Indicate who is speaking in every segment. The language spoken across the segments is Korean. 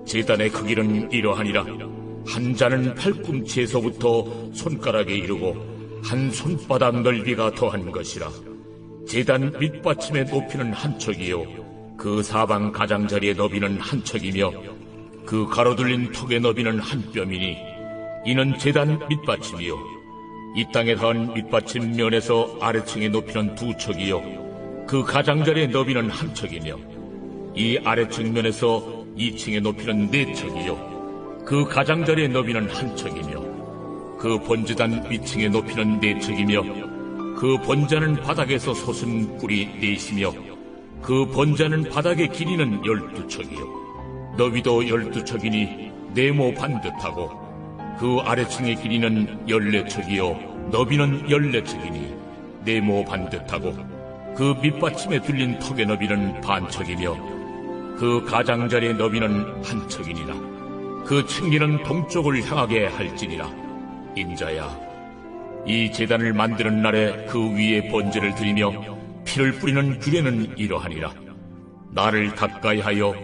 Speaker 1: 제단의 크기는 이러하니라. 한 잔은 팔꿈치에서부터 손가락에 이르고 한 손바닥 넓이가 더한 것이라. 제단 밑받침의 높이는 한 척이요 그 사방 가장자리의 너비는 한 척이며 그 가로둘린 턱의 너비는 한 뼘이니 이는 제단 밑받침이요 이 땅에 닿은 밑받침 면에서 아래층의 높이는 두 척이요 그 가장자리의 너비는 한 척이며 이 아래층 면에서 2층의 높이는 네 척이요 그 가장자리의 너비는 한 척이며 그 번제단 위층의 높이는 네 척이며 그 번자는 바닥에서 솟은 뿔이 넷이며 그 번자는 바닥의 길이는 12척이요 너비도 12척이니 네모 반듯하고 그 아래층의 길이는 14척이요 너비는 14척이니 네모 반듯하고 그 밑받침에 둘린 턱의 너비는 반척이며 그 가장자리의 너비는 한 척이니라. 그 층기는 동쪽을 향하게 할지니라. 인자야, 이 제단을 만드는 날에 그 위에 번제를 드리며 피를 뿌리는 규례는 이러하니라. 나를 가까이 하여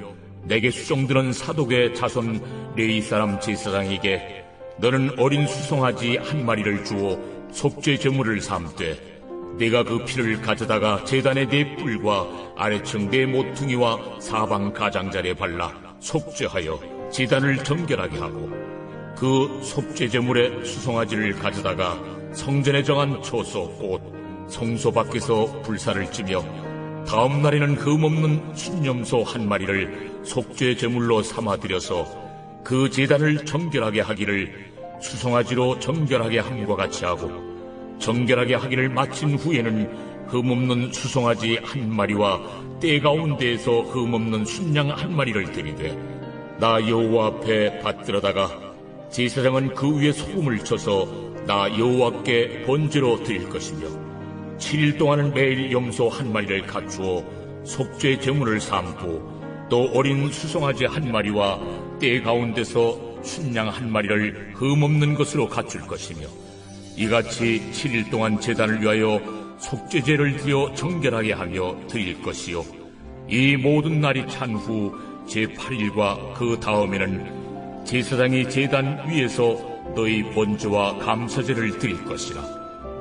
Speaker 1: 내게 수종드는 사독의 자손 레위 사람 제사장에게 너는 어린 수송아지 한 마리를 주어 속죄 제물을 삼되 내가 그 피를 가져다가 제단의 네 뿔과 아래층 네 모퉁이와 사방 가장자리에 발라 속죄하여 제단을 정결하게 하고 그 속죄 제물의 수송아지를 가져다가 성전에 정한 초소 곧 성소 밖에서 불사를 찌며 다음 날에는 흠없는 순념소 한 마리를 속죄 제물로 삼아들여서 그 제단을 정결하게 하기를 수송아지로 정결하게 함과 같이 하고 정결하게 하기를 마친 후에는 흠없는 수송아지 한 마리와 때 가운데에서 흠없는 순양 한 마리를 드리되 나 여호와 앞에 받들어다가 제사장은 그 위에 소금을 쳐서 나 여호와께 번제로 드릴 것이며 7일 동안은 매일 염소 한 마리를 갖추어 속죄 제물을 삼고 또 어린 수송아지 한 마리와 때 가운데서 순양 한 마리를 흠없는 것으로 갖출 것이며 이같이 7일 동안 제단을 위하여 속죄제를 드려 정결하게 하며 드릴 것이요 이 모든 날이 찬 후 제8일과 그 다음에는 제사장이 제단 위에서 너희 번제와 감사제를 드릴 것이라.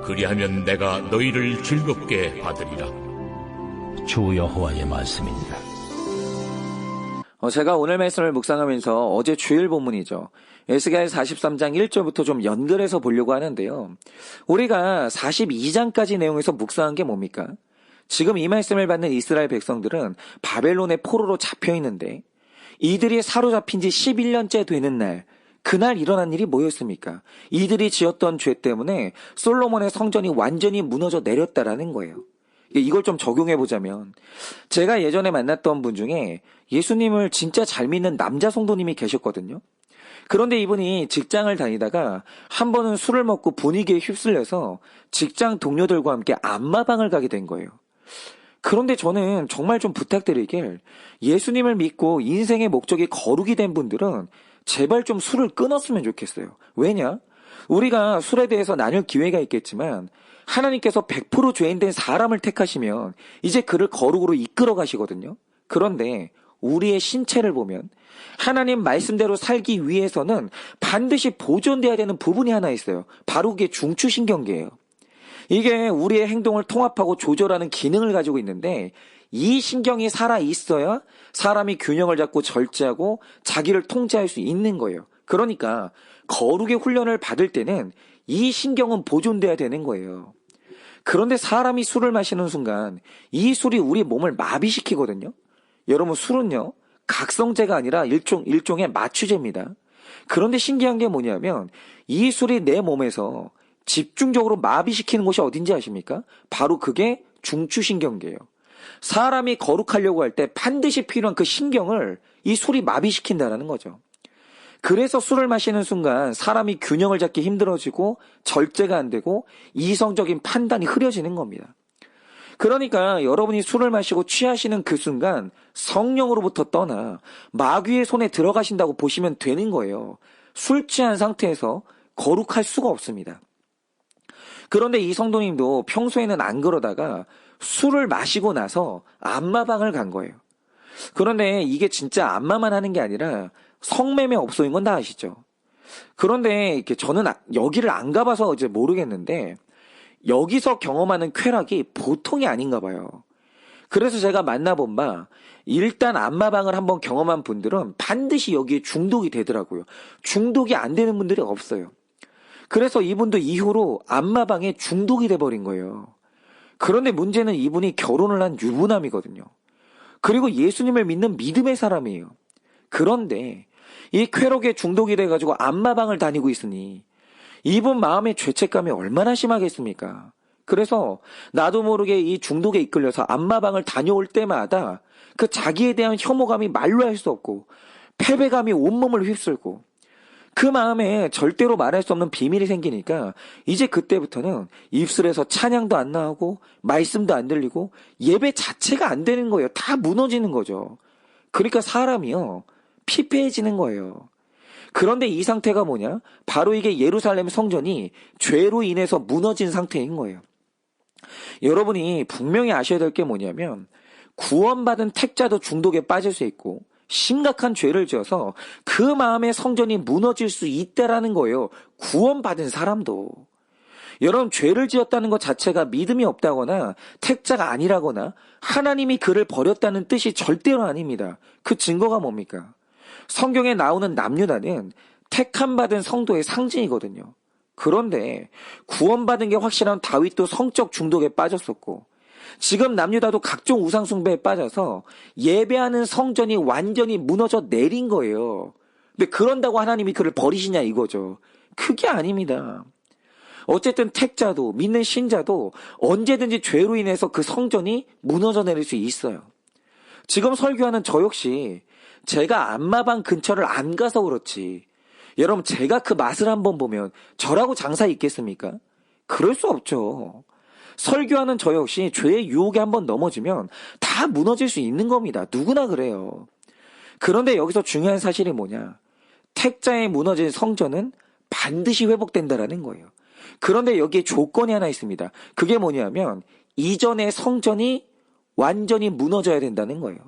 Speaker 1: 그리하면 내가 너희를 즐겁게 받으리라.
Speaker 2: 주 여호와의 말씀입니다.
Speaker 3: 제가 오늘 말씀을 묵상하면서 어제 주일 본문이죠. 에스겔 43장 1절부터 좀 연결해서 보려고 하는데요. 우리가 42장까지 내용에서 묵상한 게 뭡니까? 지금 이 말씀을 받는 이스라엘 백성들은 바벨론의 포로로 잡혀 있는데 이들이 사로잡힌 지 11년째 되는 날, 그날 일어난 일이 뭐였습니까? 이들이 지었던 죄 때문에 솔로몬의 성전이 완전히 무너져 내렸다라는 거예요. 이걸 좀 적용해보자면 제가 예전에 만났던 분 중에 예수님을 진짜 잘 믿는 남자 성도님이 계셨거든요. 그런데 이분이 직장을 다니다가 한 번은 술을 먹고 분위기에 휩쓸려서 직장 동료들과 함께 안마방을 가게 된 거예요. 그런데 저는 정말 좀 부탁드리길 예수님을 믿고 인생의 목적이 거룩이 된 분들은 제발 좀 술을 끊었으면 좋겠어요. 왜냐? 우리가 술에 대해서 나눌 기회가 있겠지만 하나님께서 100% 죄인된 사람을 택하시면 이제 그를 거룩으로 이끌어 가시거든요. 그런데 우리의 신체를 보면 하나님 말씀대로 살기 위해서는 반드시 보존돼야 되는 부분이 하나 있어요. 바로 그게 중추신경계예요. 이게 우리의 행동을 통합하고 조절하는 기능을 가지고 있는데 이 신경이 살아있어야 사람이 균형을 잡고 절제하고 자기를 통제할 수 있는 거예요. 그러니까 거룩의 훈련을 받을 때는 이 신경은 보존돼야 되는 거예요. 그런데 사람이 술을 마시는 순간 이 술이 우리 몸을 마비시키거든요. 여러분, 술은요 각성제가 아니라 일종의 마취제입니다. 그런데 신기한 게 뭐냐면 이 술이 내 몸에서 집중적으로 마비시키는 곳이 어딘지 아십니까? 바로 그게 중추신경계예요. 사람이 거룩하려고 할 때 반드시 필요한 그 신경을 이 술이 마비시킨다는 거죠. 그래서 술을 마시는 순간 사람이 균형을 잡기 힘들어지고 절제가 안 되고 이성적인 판단이 흐려지는 겁니다. 그러니까 여러분이 술을 마시고 취하시는 그 순간 성령으로부터 떠나 마귀의 손에 들어가신다고 보시면 되는 거예요. 술 취한 상태에서 거룩할 수가 없습니다. 그런데 이 성도님도 평소에는 안 그러다가 술을 마시고 나서 안마방을 간 거예요. 그런데 이게 진짜 안마만 하는 게 아니라 성매매 업소인 건 다 아시죠? 그런데 이렇게 저는 여기를 안 가봐서 이제 모르겠는데 여기서 경험하는 쾌락이 보통이 아닌가 봐요. 그래서 제가 만나본 바 일단 안마방을 한번 경험한 분들은 반드시 여기에 중독이 되더라고요. 중독이 안 되는 분들이 없어요. 그래서 이분도 이후로 안마방에 중독이 돼버린 거예요. 그런데 문제는 이분이 결혼을 한 유부남이거든요. 그리고 예수님을 믿는 믿음의 사람이에요. 그런데 이 쾌락에 중독이 돼가지고 안마방을 다니고 있으니 이분 마음의 죄책감이 얼마나 심하겠습니까? 그래서 나도 모르게 이 중독에 이끌려서 안마방을 다녀올 때마다 그 자기에 대한 혐오감이 말로 할 수 없고 패배감이 온몸을 휩쓸고 그 마음에 절대로 말할 수 없는 비밀이 생기니까 이제 그때부터는 입술에서 찬양도 안 나오고 말씀도 안 들리고 예배 자체가 안 되는 거예요. 다 무너지는 거죠. 그러니까 사람이요 피폐해지는 거예요. 그런데 이 상태가 뭐냐? 바로 이게 예루살렘 성전이 죄로 인해서 무너진 상태인 거예요. 여러분이 분명히 아셔야 될 게 뭐냐면 구원받은 택자도 중독에 빠질 수 있고 심각한 죄를 지어서 그 마음의 성전이 무너질 수 있다라는 거예요. 구원받은 사람도. 여러분 죄를 지었다는 것 자체가 믿음이 없다거나 택자가 아니라거나 하나님이 그를 버렸다는 뜻이 절대로 아닙니다. 그 증거가 뭡니까? 성경에 나오는 남유다는 택함 받은 성도의 상징이거든요. 그런데 구원받은 게 확실한 다윗도 성적 중독에 빠졌었고 지금 남유다도 각종 우상 숭배에 빠져서 예배하는 성전이 완전히 무너져 내린 거예요. 근데 그런다고 하나님이 그를 버리시냐 이거죠. 그게 아닙니다. 어쨌든 택자도 믿는 신자도 언제든지 죄로 인해서 그 성전이 무너져 내릴 수 있어요. 지금 설교하는 저 역시 제가 안마방 근처를 안 가서 그렇지 여러분 제가 그 맛을 한번 보면 저라고 장사 있겠습니까? 그럴 수 없죠. 설교하는 저 역시 죄의 유혹에 한번 넘어지면 다 무너질 수 있는 겁니다. 누구나 그래요. 그런데 여기서 중요한 사실이 뭐냐? 택자에 무너진 성전은 반드시 회복된다라는 거예요. 그런데 여기에 조건이 하나 있습니다. 그게 뭐냐면 이전의 성전이 완전히 무너져야 된다는 거예요.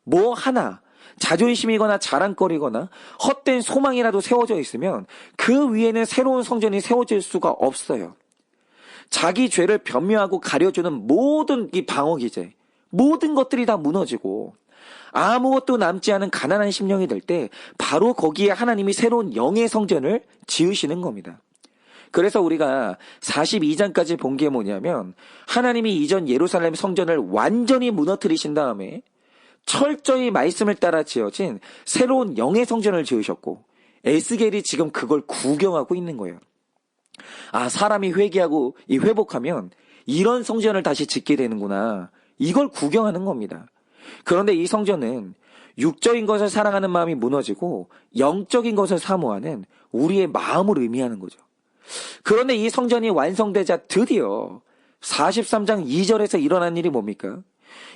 Speaker 3: 뭐 하나 자존심이거나 자랑거리거나 헛된 소망이라도 세워져 있으면 그 위에는 새로운 성전이 세워질 수가 없어요. 자기 죄를 변명하고 가려주는 모든 이 방어기제, 모든 것들이 다 무너지고 아무것도 남지 않은 가난한 심령이 될 때 바로 거기에 하나님이 새로운 영의 성전을 지으시는 겁니다. 그래서 우리가 42장까지 본 게 뭐냐면 하나님이 이전 예루살렘 성전을 완전히 무너뜨리신 다음에 철저히 말씀을 따라 지어진 새로운 영의 성전을 지으셨고 에스겔이 지금 그걸 구경하고 있는 거예요. 아, 사람이 회개하고 회복하면 이런 성전을 다시 짓게 되는구나. 이걸 구경하는 겁니다. 그런데 이 성전은 육적인 것을 사랑하는 마음이 무너지고 영적인 것을 사모하는 우리의 마음을 의미하는 거죠. 그런데 이 성전이 완성되자 드디어 43장 2절에서 일어난 일이 뭡니까?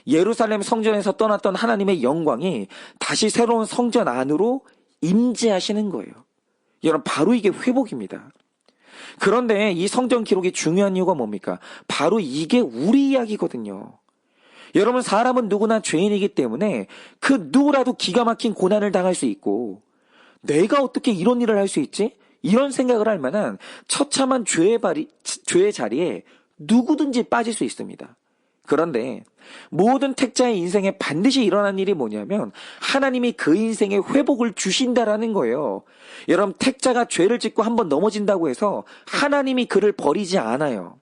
Speaker 3: 예루살렘 성전에서 떠났던 하나님의 영광이 다시 새로운 성전 안으로 임재하시는 거예요. 여러분 바로 이게 회복입니다. 그런데 이 성전 기록이 중요한 이유가 뭡니까? 바로 이게 우리 이야기거든요. 여러분 사람은 누구나 죄인이기 때문에 그 누구라도 기가 막힌 고난을 당할 수 있고 내가 어떻게 이런 일을 할 수 있지? 이런 생각을 할 만한 처참한 죄의 자리에 누구든지 빠질 수 있습니다. 그런데 모든 택자의 인생에 반드시 일어난 일이 뭐냐면 하나님이 그 인생에 회복을 주신다라는 거예요. 여러분 택자가 죄를 짓고 한번 넘어진다고 해서 하나님이 그를 버리지 않아요.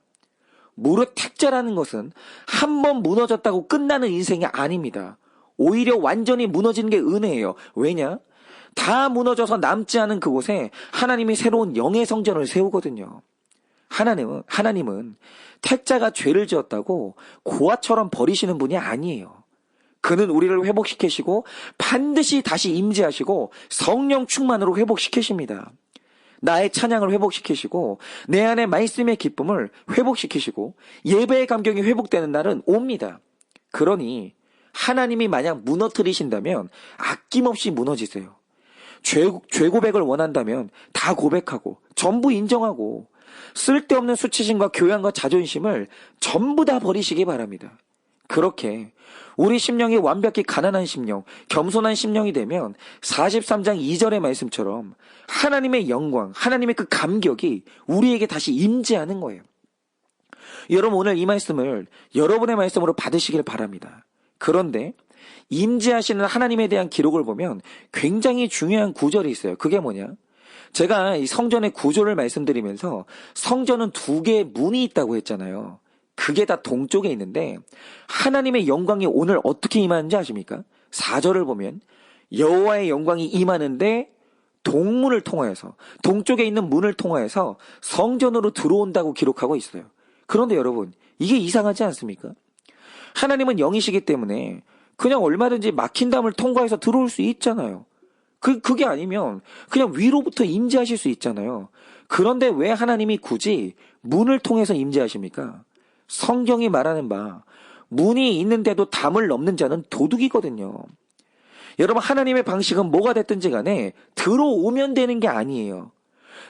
Speaker 3: 무릇 택자라는 것은 한번 무너졌다고 끝나는 인생이 아닙니다. 오히려 완전히 무너지는 게 은혜예요. 왜냐? 다 무너져서 남지 않은 그곳에 하나님이 새로운 영의 성전을 세우거든요. 하나님은 택자가 죄를 지었다고 고아처럼 버리시는 분이 아니에요. 그는 우리를 회복시키시고 반드시 다시 임재하시고 성령 충만으로 회복시키십니다. 나의 찬양을 회복시키시고 내 안에 말씀의 기쁨을 회복시키시고 예배의 감격이 회복되는 날은 옵니다. 그러니 하나님이 만약 무너뜨리신다면 아낌없이 무너지세요. 죄 고백을 원한다면 다 고백하고 전부 인정하고 쓸데없는 수치심과 교양과 자존심을 전부 다 버리시기 바랍니다. 그렇게 우리 심령이 완벽히 가난한 심령, 겸손한 심령이 되면 43장 2절의 말씀처럼 하나님의 영광, 하나님의 그 감격이 우리에게 다시 임재하는 거예요. 여러분 오늘 이 말씀을 여러분의 말씀으로 받으시길 바랍니다. 그런데 임재하시는 하나님에 대한 기록을 보면 굉장히 중요한 구절이 있어요. 그게 뭐냐? 제가 이 성전의 구조를 말씀드리면서 성전은 두 개의 문이 있다고 했잖아요. 그게 다 동쪽에 있는데 하나님의 영광이 오늘 어떻게 임하는지 아십니까? 4절을 보면 여호와의 영광이 임하는데 동문을 통하여서, 동쪽에 있는 문을 통하여서 성전으로 들어온다고 기록하고 있어요. 그런데 여러분, 이게 이상하지 않습니까? 하나님은 영이시기 때문에 그냥 얼마든지 막힌 담을 통과해서 들어올 수 있잖아요. 그게 아니면 그냥 위로부터 임재하실 수 있잖아요. 그런데 왜 하나님이 굳이 문을 통해서 임재하십니까? 성경이 말하는 바 문이 있는데도 담을 넘는 자는 도둑이거든요. 여러분 하나님의 방식은 뭐가 됐든지 간에 들어오면 되는 게 아니에요.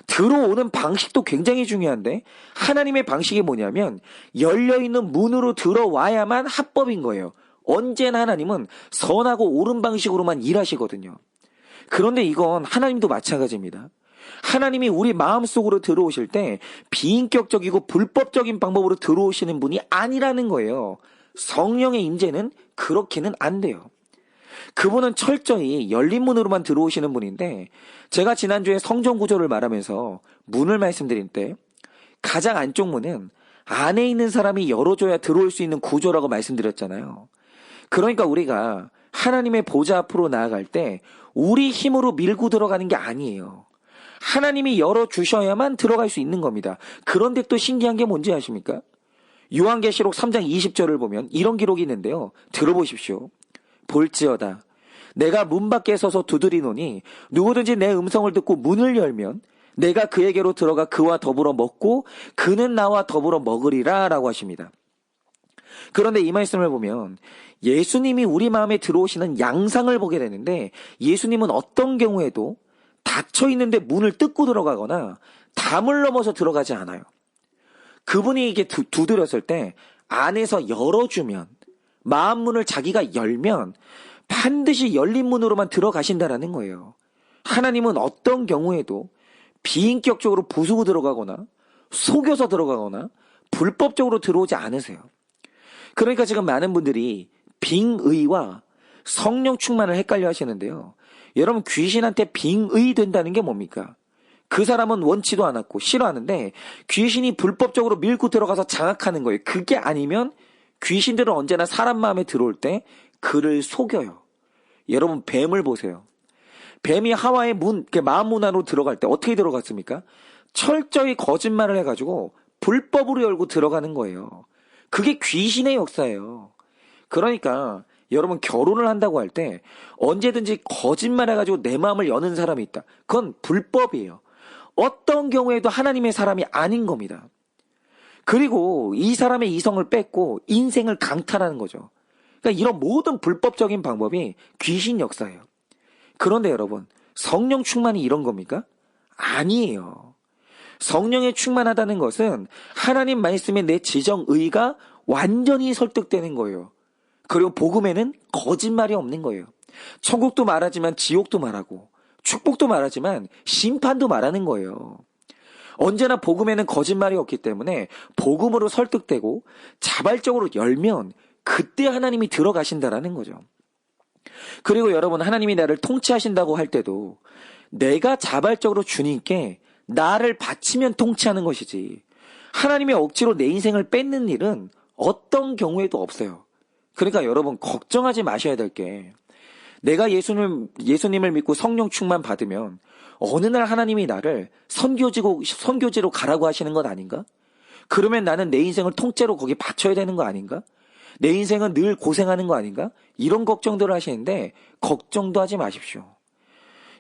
Speaker 3: 들어오는 방식도 굉장히 중요한데 하나님의 방식이 뭐냐면 열려있는 문으로 들어와야만 합법인 거예요. 언제나 하나님은 선하고 옳은 방식으로만 일하시거든요. 그런데 이건 하나님도 마찬가지입니다. 하나님이 우리 마음속으로 들어오실 때 비인격적이고 불법적인 방법으로 들어오시는 분이 아니라는 거예요. 성령의 임재는 그렇게는 안 돼요. 그분은 철저히 열린 문으로만 들어오시는 분인데 제가 지난주에 성전 구조를 말하면서 문을 말씀드릴 때 가장 안쪽 문은 안에 있는 사람이 열어줘야 들어올 수 있는 구조라고 말씀드렸잖아요. 그러니까 우리가 하나님의 보좌 앞으로 나아갈 때 우리 힘으로 밀고 들어가는 게 아니에요. 하나님이 열어주셔야만 들어갈 수 있는 겁니다. 그런데 또 신기한 게 뭔지 아십니까? 요한계시록 3장 20절을 보면 이런 기록이 있는데요. 들어보십시오. 볼지어다 내가 문 밖에 서서 두드리노니 누구든지 내 음성을 듣고 문을 열면 내가 그에게로 들어가 그와 더불어 먹고 그는 나와 더불어 먹으리라 라고 하십니다. 그런데 이 말씀을 보면 예수님이 우리 마음에 들어오시는 양상을 보게 되는데 예수님은 어떤 경우에도 닫혀 있는데 문을 뜯고 들어가거나 담을 넘어서 들어가지 않아요. 그분이 이게 두드렸을 때 안에서 열어주면 마음 문을 자기가 열면 반드시 열린 문으로만 들어가신다라는 거예요. 하나님은 어떤 경우에도 비인격적으로 부수고 들어가거나 속여서 들어가거나 불법적으로 들어오지 않으세요. 그러니까 지금 많은 분들이 빙의와 성령 충만을 헷갈려 하시는데요. 여러분 귀신한테 빙의 된다는 게 뭡니까? 그 사람은 원치도 않았고 싫어하는데 귀신이 불법적으로 밀고 들어가서 장악하는 거예요. 그게 아니면 귀신들은 언제나 사람 마음에 들어올 때 그를 속여요. 여러분 뱀을 보세요. 뱀이 하와의 마음 문 안으로 들어갈 때 어떻게 들어갔습니까? 철저히 거짓말을 해가지고 불법으로 열고 들어가는 거예요. 그게 귀신의 역사예요. 그러니까 여러분 결혼을 한다고 할 때 언제든지 거짓말해가지고 내 마음을 여는 사람이 있다. 그건 불법이에요. 어떤 경우에도 하나님의 사람이 아닌 겁니다. 그리고 이 사람의 이성을 뺏고 인생을 강탈하는 거죠. 그러니까 이런 모든 불법적인 방법이 귀신 역사예요. 그런데 여러분 성령 충만이 이런 겁니까? 아니에요. 성령에 충만하다는 것은 하나님 말씀에 내 지정의가 완전히 설득되는 거예요. 그리고 복음에는 거짓말이 없는 거예요. 천국도 말하지만 지옥도 말하고 축복도 말하지만 심판도 말하는 거예요. 언제나 복음에는 거짓말이 없기 때문에 복음으로 설득되고 자발적으로 열면 그때 하나님이 들어가신다라는 거죠. 그리고 여러분 하나님이 나를 통치하신다고 할 때도 내가 자발적으로 주님께 나를 바치면 통치하는 것이지 하나님이 억지로 내 인생을 뺏는 일은 어떤 경우에도 없어요. 그러니까 여러분 걱정하지 마셔야 될 게 내가 예수님을 믿고 성령 충만 받으면 어느 날 하나님이 나를 선교지로 가라고 하시는 것 아닌가? 그러면 나는 내 인생을 통째로 거기 바쳐야 되는 거 아닌가? 내 인생은 늘 고생하는 거 아닌가? 이런 걱정들을 하시는데 걱정도 하지 마십시오.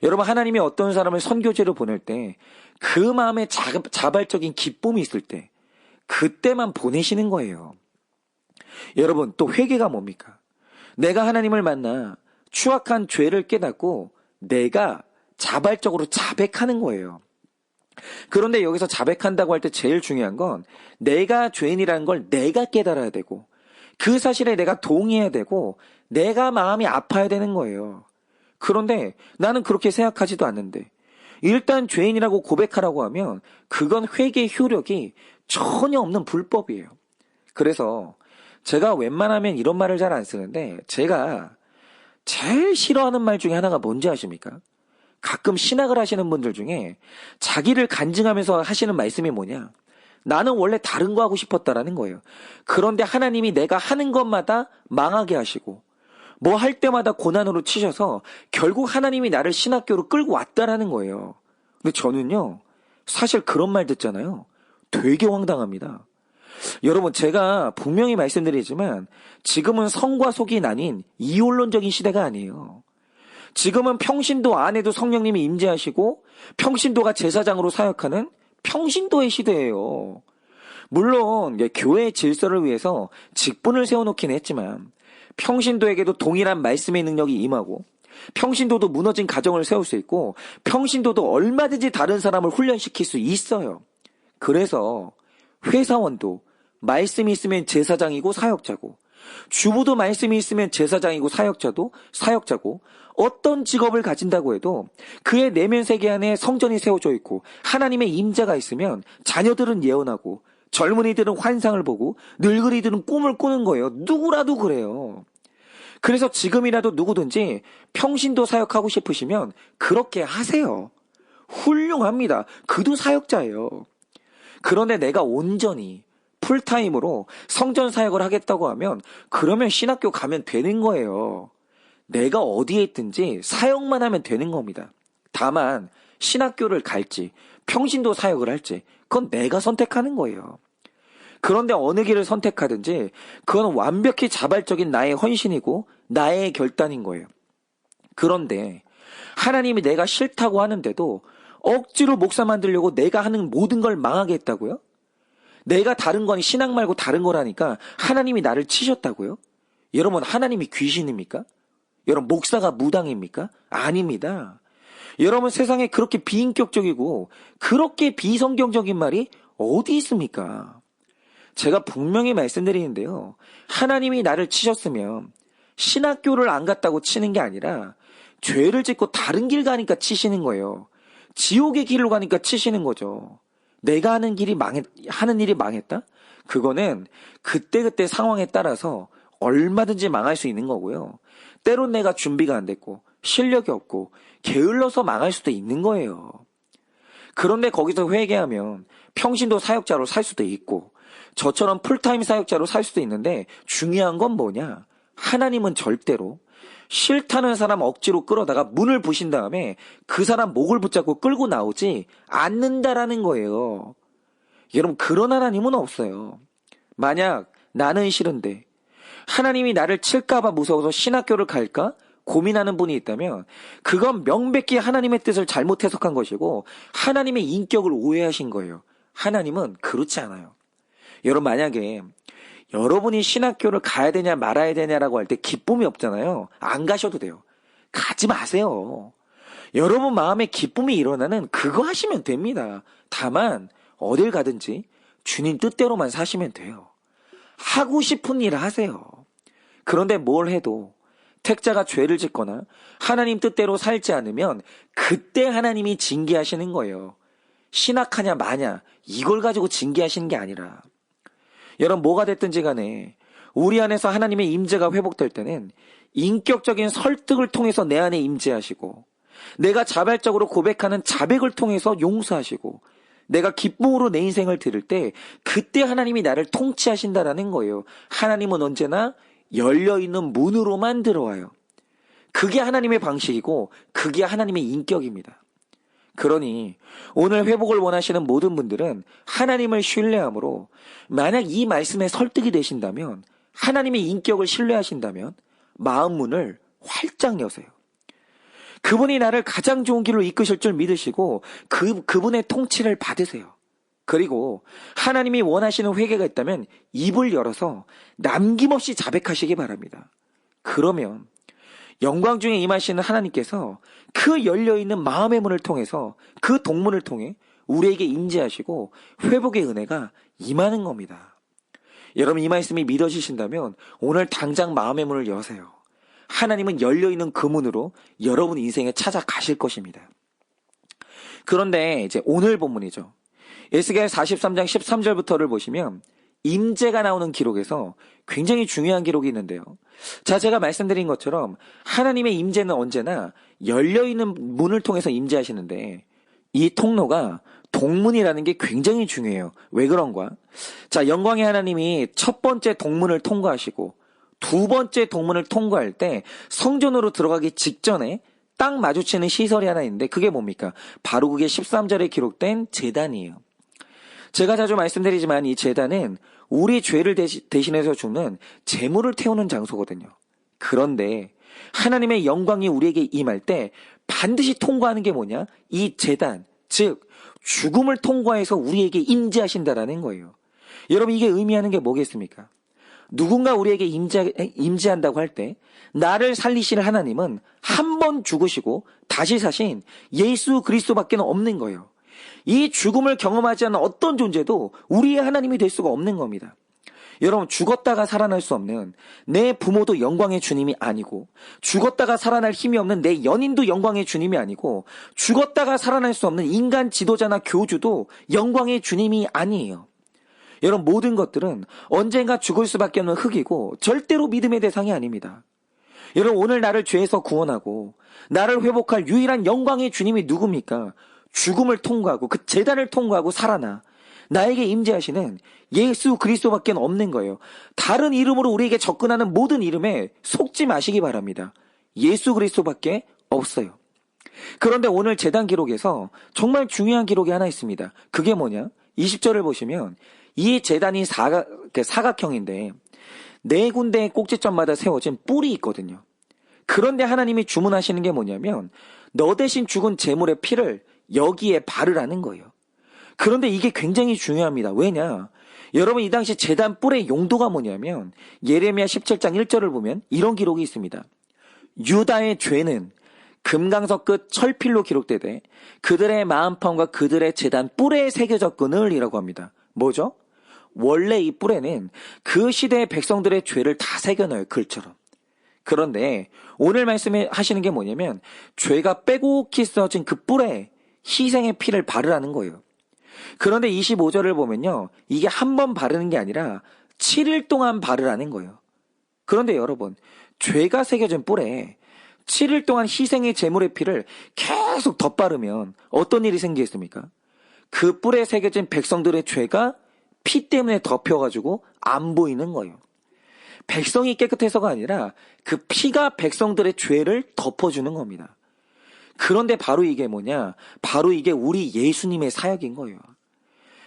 Speaker 3: 여러분 하나님이 어떤 사람을 선교지로 보낼 때 그 마음에 자발적인 기쁨이 있을 때 그때만 보내시는 거예요. 여러분 또 회개가 뭡니까? 내가 하나님을 만나 추악한 죄를 깨닫고 내가 자발적으로 자백하는 거예요. 그런데 여기서 자백한다고 할 때 제일 중요한 건 내가 죄인이라는 걸 내가 깨달아야 되고 그 사실에 내가 동의해야 되고 내가 마음이 아파야 되는 거예요. 그런데 나는 그렇게 생각하지도 않는데 일단 죄인이라고 고백하라고 하면 그건 회개의 효력이 전혀 없는 불법이에요. 그래서 제가 웬만하면 이런 말을 잘 안 쓰는데 제가 제일 싫어하는 말 중에 하나가 뭔지 아십니까? 가끔 신학을 하시는 분들 중에 자기를 간증하면서 하시는 말씀이 뭐냐? 나는 원래 다른 거 하고 싶었다라는 거예요. 그런데 하나님이 내가 하는 것마다 망하게 하시고 뭐 할 때마다 고난으로 치셔서 결국 하나님이 나를 신학교로 끌고 왔다라는 거예요. 근데 저는요, 사실 그런 말 듣잖아요. 되게 황당합니다. 여러분, 제가 분명히 말씀드리지만 지금은 성과 속이 나뉜 이혼론적인 시대가 아니에요. 지금은 평신도 안에도 성령님이 임재하시고 평신도가 제사장으로 사역하는 평신도의 시대예요. 물론 교회의 질서를 위해서 직분을 세워놓긴 했지만 평신도에게도 동일한 말씀의 능력이 임하고 평신도도 무너진 가정을 세울 수 있고 평신도도 얼마든지 다른 사람을 훈련시킬 수 있어요. 그래서 회사원도 말씀이 있으면 제사장이고 사역자고 주부도 말씀이 있으면 제사장이고 사역자고 어떤 직업을 가진다고 해도 그의 내면 세계 안에 성전이 세워져 있고 하나님의 임재가 있으면 자녀들은 예언하고 젊은이들은 환상을 보고 늙은이들은 꿈을 꾸는 거예요. 누구라도 그래요. 그래서 지금이라도 누구든지 평신도 사역하고 싶으시면 그렇게 하세요. 훌륭합니다. 그도 사역자예요. 그런데 내가 온전히 풀타임으로 성전 사역을 하겠다고 하면 그러면 신학교 가면 되는 거예요. 내가 어디에 있든지 사역만 하면 되는 겁니다. 다만 신학교를 갈지 평신도 사역을 할지 그건 내가 선택하는 거예요. 그런데 어느 길을 선택하든지 그건 완벽히 자발적인 나의 헌신이고 나의 결단인 거예요. 그런데 하나님이 내가 싫다고 하는데도 억지로 목사 만들려고 내가 하는 모든 걸 망하게 했다고요? 내가 다른 건 신앙 말고 다른 거라니까 하나님이 나를 치셨다고요? 여러분, 하나님이 귀신입니까? 여러분, 목사가 무당입니까? 아닙니다. 여러분, 세상에 그렇게 비인격적이고 그렇게 비성경적인 말이 어디 있습니까? 제가 분명히 말씀드리는데요. 하나님이 나를 치셨으면 신학교를 안 갔다고 치는 게 아니라 죄를 짓고 다른 길 가니까 치시는 거예요. 지옥의 길로 가니까 치시는 거죠. 내가 하는 일이 망했다? 그거는 그때그때 상황에 따라서 얼마든지 망할 수 있는 거고요. 때론 내가 준비가 안 됐고 실력이 없고 게을러서 망할 수도 있는 거예요. 그런데 거기서 회개하면 평신도 사역자로 살 수도 있고 저처럼 풀타임 사역자로 살 수도 있는데 중요한 건 뭐냐? 하나님은 절대로 싫다는 사람 억지로 끌어다가 문을 부신 다음에 그 사람 목을 붙잡고 끌고 나오지 않는다라는 거예요. 여러분, 그런 하나님은 없어요. 만약 나는 싫은데 하나님이 나를 칠까봐 무서워서 신학교를 갈까 고민하는 분이 있다면 그건 명백히 하나님의 뜻을 잘못 해석한 것이고 하나님의 인격을 오해하신 거예요. 하나님은 그렇지 않아요. 여러분, 만약에 여러분이 신학교를 가야 되냐 말아야 되냐라고 할 때 기쁨이 없잖아요. 안 가셔도 돼요. 가지 마세요. 여러분 마음에 기쁨이 일어나는 그거 하시면 됩니다. 다만 어딜 가든지 주님 뜻대로만 사시면 돼요. 하고 싶은 일 하세요. 그런데 뭘 해도 택자가 죄를 짓거나 하나님 뜻대로 살지 않으면 그때 하나님이 징계하시는 거예요. 신학하냐 마냐 이걸 가지고 징계하시는 게 아니라 여러분, 뭐가 됐든지 간에 우리 안에서 하나님의 임재가 회복될 때는 인격적인 설득을 통해서 내 안에 임재하시고 내가 자발적으로 고백하는 자백을 통해서 용서하시고 내가 기쁨으로 내 인생을 들을 때 그때 하나님이 나를 통치하신다라는 거예요. 하나님은 언제나 열려있는 문으로만 들어와요. 그게 하나님의 방식이고 그게 하나님의 인격입니다. 그러니 오늘 회복을 원하시는 모든 분들은 하나님을 신뢰함으로 만약 이 말씀에 설득이 되신다면 하나님의 인격을 신뢰하신다면 마음 문을 활짝 여세요. 그분이 나를 가장 좋은 길로 이끄실 줄 믿으시고 그분의 통치를 받으세요. 그리고 하나님이 원하시는 회개가 있다면 입을 열어서 남김없이 자백하시기 바랍니다. 그러면 영광 중에 임하시는 하나님께서 그 열려있는 마음의 문을 통해서 그 동문을 통해 우리에게 임재하시고 회복의 은혜가 임하는 겁니다. 여러분, 이 말씀이 믿어지신다면 오늘 당장 마음의 문을 여세요. 하나님은 열려있는 그 문으로 여러분 인생에 찾아가실 것입니다. 그런데 이제 오늘 본문이죠. 에스겔 43장 13절부터를 보시면 임재가 나오는 기록에서 굉장히 중요한 기록이 있는데요. 자, 제가 말씀드린 것처럼 하나님의 임재는 언제나 열려있는 문을 통해서 임재하시는데 이 통로가 동문이라는 게 굉장히 중요해요. 왜 그런가? 자, 영광의 하나님이 첫 번째 동문을 통과하시고 두 번째 동문을 통과할 때 성전으로 들어가기 직전에 딱 마주치는 시설이 하나 있는데 그게 뭡니까? 바로 그게 13절에 기록된 제단이에요. 제가 자주 말씀드리지만 이 제단은 우리 죄를 대신해서 주는 제물을 태우는 장소거든요. 그런데 하나님의 영광이 우리에게 임할 때 반드시 통과하는 게 뭐냐? 이 제단, 즉 죽음을 통과해서 우리에게 임재하신다라는 거예요. 여러분, 이게 의미하는 게 뭐겠습니까? 누군가 우리에게 임재한다고 할 때 나를 살리실 하나님은 한 번 죽으시고 다시 사신 예수 그리스도밖에 없는 거예요. 이 죽음을 경험하지 않는 어떤 존재도 우리의 하나님이 될 수가 없는 겁니다. 여러분, 죽었다가 살아날 수 없는 내 부모도 영광의 주님이 아니고, 죽었다가 살아날 힘이 없는 내 연인도 영광의 주님이 아니고, 죽었다가 살아날 수 없는 인간 지도자나 교주도 영광의 주님이 아니에요. 여러분, 모든 것들은 언젠가 죽을 수밖에 없는 흙이고 절대로 믿음의 대상이 아닙니다. 여러분, 오늘 나를 죄에서 구원하고 나를 회복할 유일한 영광의 주님이 누굽니까? 죽음을 통과하고 그 제단을 통과하고 살아나 나에게 임재하시는 예수 그리스도밖에 없는 거예요. 다른 이름으로 우리에게 접근하는 모든 이름에 속지 마시기 바랍니다. 예수 그리스도밖에 없어요. 그런데 오늘 제단 기록에서 정말 중요한 기록이 하나 있습니다. 그게 뭐냐? 20절을 보시면 이 제단이 사각형인데 네 군데의 꼭지점마다 세워진 뿔이 있거든요. 그런데 하나님이 주문하시는 게 뭐냐면 너 대신 죽은 제물의 피를 여기에 바르라는 거예요. 그런데 이게 굉장히 중요합니다. 왜냐? 여러분, 이 당시 제단 뿔의 용도가 뭐냐면 예레미야 17장 1절을 보면 이런 기록이 있습니다. 유다의 죄는 금강석 끝 철필로 기록되되 그들의 마음판과 그들의 제단 뿔에 새겨졌거늘 이라고 합니다. 뭐죠? 원래 이 뿔에는 그 시대의 백성들의 죄를 다 새겨넣어요. 글처럼. 그런데 오늘 말씀에 하시는 게 뭐냐면 죄가 빼곡히 써진 그 뿔에 희생의 피를 바르라는 거예요. 그런데 25절을 보면요. 이게 한 번 바르는 게 아니라 7일 동안 바르라는 거예요. 그런데 여러분, 죄가 새겨진 뿔에 7일 동안 희생의 제물의 피를 계속 덧바르면 어떤 일이 생기겠습니까? 그 뿔에 새겨진 백성들의 죄가 피 때문에 덮여가지고 안 보이는 거예요. 백성이 깨끗해서가 아니라 그 피가 백성들의 죄를 덮어주는 겁니다. 그런데 바로 이게 뭐냐? 바로 이게 우리 예수님의 사역인 거예요.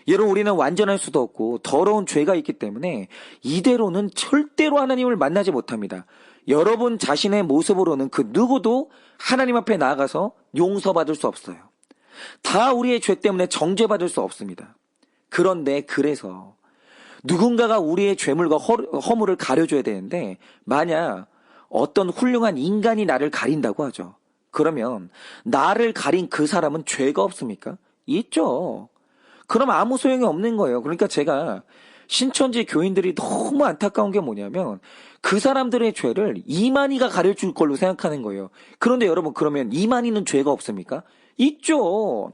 Speaker 3: 여러분, 우리는 완전할 수도 없고 더러운 죄가 있기 때문에 이대로는 절대로 하나님을 만나지 못합니다. 여러분 자신의 모습으로는 그 누구도 하나님 앞에 나아가서 용서받을 수 없어요. 다 우리의 죄 때문에 정죄받을 수 없습니다. 그런데 그래서 누군가가 우리의 죄물과 허물을 가려줘야 되는데 만약 어떤 훌륭한 인간이 나를 가린다고 하죠. 그러면 나를 가린 그 사람은 죄가 없습니까? 있죠. 그럼 아무 소용이 없는 거예요. 그러니까 제가 신천지 교인들이 너무 안타까운 게 뭐냐면 그 사람들의 죄를 이만희가 가려줄 걸로 생각하는 거예요. 그런데 여러분, 그러면 이만희는 죄가 없습니까? 있죠.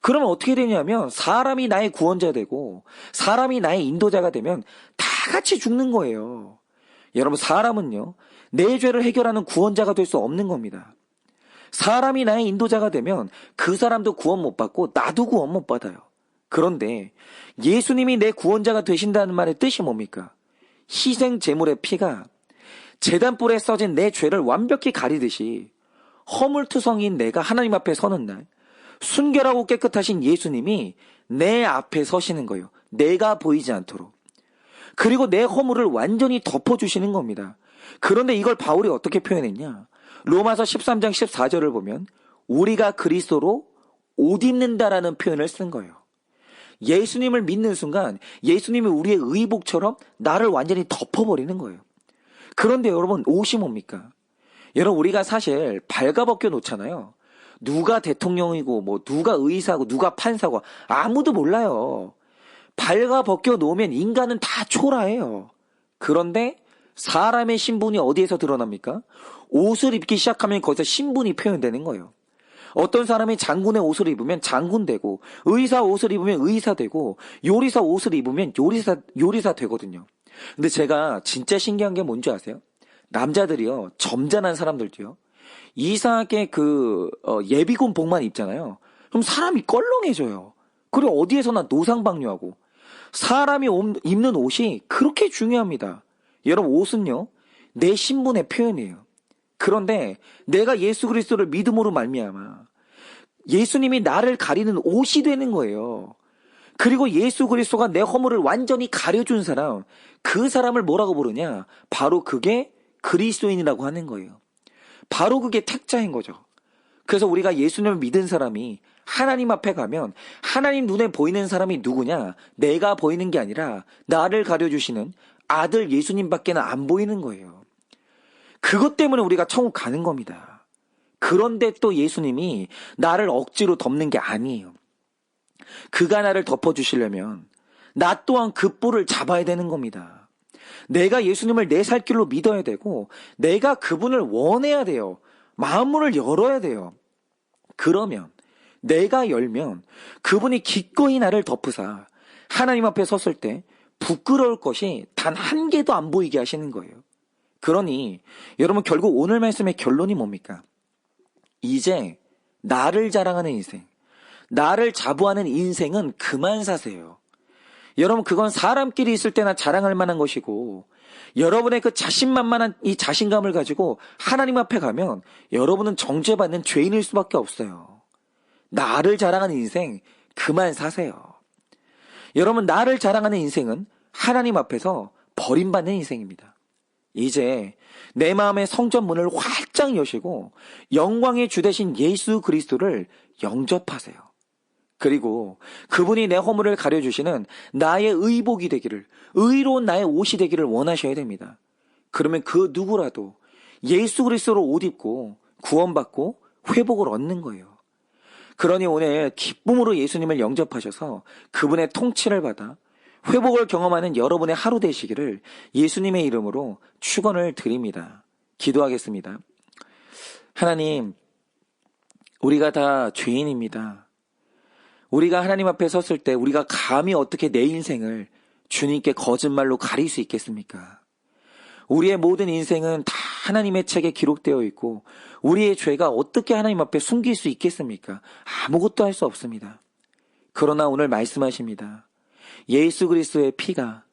Speaker 3: 그러면 어떻게 되냐면 사람이 나의 구원자 되고 사람이 나의 인도자가 되면 다 같이 죽는 거예요. 여러분, 사람은요, 내 죄를 해결하는 구원자가 될 수 없는 겁니다. 사람이 나의 인도자가 되면 그 사람도 구원 못 받고 나도 구원 못 받아요. 그런데 예수님이 내 구원자가 되신다는 말의 뜻이 뭡니까? 희생 제물의 피가 제단불에 써진 내 죄를 완벽히 가리듯이 허물투성인 내가 하나님 앞에 서는 날 순결하고 깨끗하신 예수님이 내 앞에 서시는 거예요. 내가 보이지 않도록. 그리고 내 허물을 완전히 덮어주시는 겁니다. 그런데 이걸 바울이 어떻게 표현했냐? 로마서 13장 14절을 보면 우리가 그리스도로 옷 입는다라는 표현을 쓴 거예요. 예수님을 믿는 순간 예수님이 우리의 의복처럼 나를 완전히 덮어버리는 거예요. 그런데 여러분, 옷이 뭡니까? 여러분, 우리가 사실 발가벗겨 놓잖아요. 누가 대통령이고 뭐 누가 의사고 누가 판사고 아무도 몰라요. 발가 벗겨 놓으면 인간은 다 초라해요. 그런데 사람의 신분이 어디에서 드러납니까? 옷을 입기 시작하면 거기서 신분이 표현되는 거예요. 어떤 사람이 장군의 옷을 입으면 장군 되고, 의사 옷을 입으면 의사 되고, 요리사 옷을 입으면 요리사 되거든요. 근데 제가 진짜 신기한 게 뭔지 아세요? 남자들이요, 점잖은 사람들도요, 이상하게 예비군 복만 입잖아요. 그럼 사람이 껄렁해져요. 그리고 어디에서나 노상방뇨하고. 사람이 입는 옷이 그렇게 중요합니다. 여러분, 옷은요, 내 신분의 표현이에요. 그런데 내가 예수 그리스도를 믿음으로 말미암아 예수님이 나를 가리는 옷이 되는 거예요. 그리고 예수 그리스도가 내 허물을 완전히 가려준 사람, 그 사람을 뭐라고 부르냐? 바로 그게 그리스도인이라고 하는 거예요. 바로 그게 택자인 거죠. 그래서 우리가 예수님을 믿은 사람이 하나님 앞에 가면 하나님 눈에 보이는 사람이 누구냐? 내가 보이는 게 아니라 나를 가려주시는 아들 예수님밖에는 안 보이는 거예요. 그것 때문에 우리가 천국 가는 겁니다. 그런데 또 예수님이 나를 억지로 덮는 게 아니에요. 그가 나를 덮어주시려면 나 또한 그 뿔을 잡아야 되는 겁니다. 내가 예수님을 내 살 길로 믿어야 되고 내가 그분을 원해야 돼요. 마음문을 열어야 돼요. 그러면 내가 열면 그분이 기꺼이 나를 덮으사 하나님 앞에 섰을 때 부끄러울 것이 단 한 개도 안 보이게 하시는 거예요. 그러니 여러분 결국 오늘 말씀의 결론이 뭡니까? 이제 나를 자랑하는 인생, 나를 자부하는 인생은 그만 사세요. 여러분 그건 사람끼리 있을 때나 자랑할 만한 것이고 여러분의 그 자신만만한 이 자신감을 가지고 하나님 앞에 가면 여러분은 정죄받는 죄인일 수밖에 없어요. 나를 자랑하는 인생 그만 사세요. 여러분 나를 자랑하는 인생은 하나님 앞에서 버림받는 인생입니다. 이제 내 마음의 성전 문을 활짝 여시고 영광의 주 되신 예수 그리스도를 영접하세요. 그리고 그분이 내 허물을 가려주시는 나의 의복이 되기를, 의로운 나의 옷이 되기를 원하셔야 됩니다. 그러면 그 누구라도 예수 그리스도로 옷 입고 구원받고 회복을 얻는 거예요. 그러니 오늘 기쁨으로 예수님을 영접하셔서 그분의 통치를 받아 회복을 경험하는 여러분의 하루 되시기를 예수님의 이름으로 축원을 드립니다. 기도하겠습니다. 하나님, 우리가 다 죄인입니다. 우리가 하나님 앞에 섰을 때 우리가 감히 어떻게 내 인생을 주님께 거짓말로 가릴 수 있겠습니까? 우리의 모든 인생은 다 하나님의 책에 기록되어 있고 우리의 죄가 어떻게 하나님 앞에 숨길 수 있겠습니까? 아무것도 할 수 없습니다. 그러나 오늘 말씀하십니다. 예수 그리스도의 피가,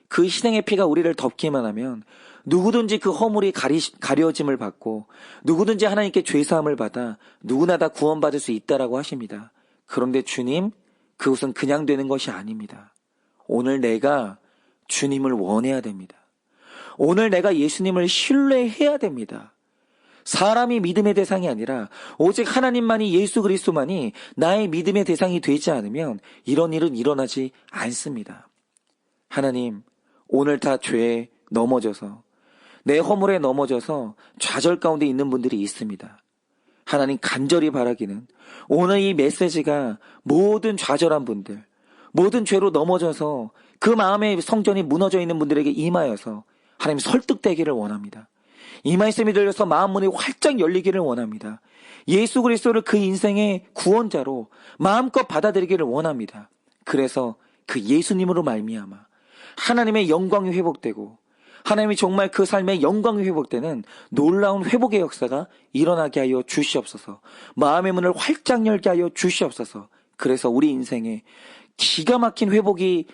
Speaker 3: 그 희생의 피가 우리를 덮기만 하면 누구든지 그 허물이 가려짐을 받고 누구든지 하나님께 죄사함을 받아 누구나 다 구원받을 수 있다라고 하십니다. 그런데 주님, 그것은 그냥 되는 것이 아닙니다. 오늘 내가 주님을 원해야 됩니다. 오늘 내가 예수님을 신뢰해야 됩니다. 사람이 믿음의 대상이 아니라 오직 하나님만이, 예수 그리스도만이 나의 믿음의 대상이 되지 않으면 이런 일은 일어나지 않습니다. 하나님, 오늘 다 죄에 넘어져서 내 허물에 넘어져서 좌절 가운데 있는 분들이 있습니다. 하나님 간절히 바라기는 오늘 이 메시지가 모든 좌절한 분들, 모든 죄로 넘어져서 그 마음의 성전이 무너져 있는 분들에게 임하여서 하나님 설득되기를 원합니다. 이 말씀이 들려서 마음문이 활짝 열리기를 원합니다. 예수 그리스도를 그 인생의 구원자로 마음껏 받아들이기를 원합니다. 그래서 그 예수님으로 말미암아 하나님의 영광이 회복되고 하나님이 정말 그 삶의 영광이 회복되는 놀라운 회복의 역사가 일어나게 하여 주시옵소서. 마음의 문을 활짝 열게 하여 주시옵소서. 그래서 우리 인생에 기가 막힌 회복이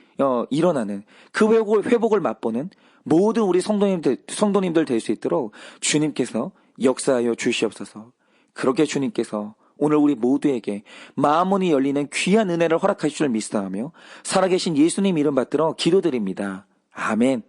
Speaker 3: 일어나는 그 회복을 맛보는 모든 우리 성도님들 될 수 있도록 주님께서 역사하여 주시옵소서. 그렇게 주님께서 오늘 우리 모두에게 마음문이 열리는 귀한 은혜를 허락하실 줄 믿사오며 살아계신 예수님 이름 받들어 기도드립니다. 아멘.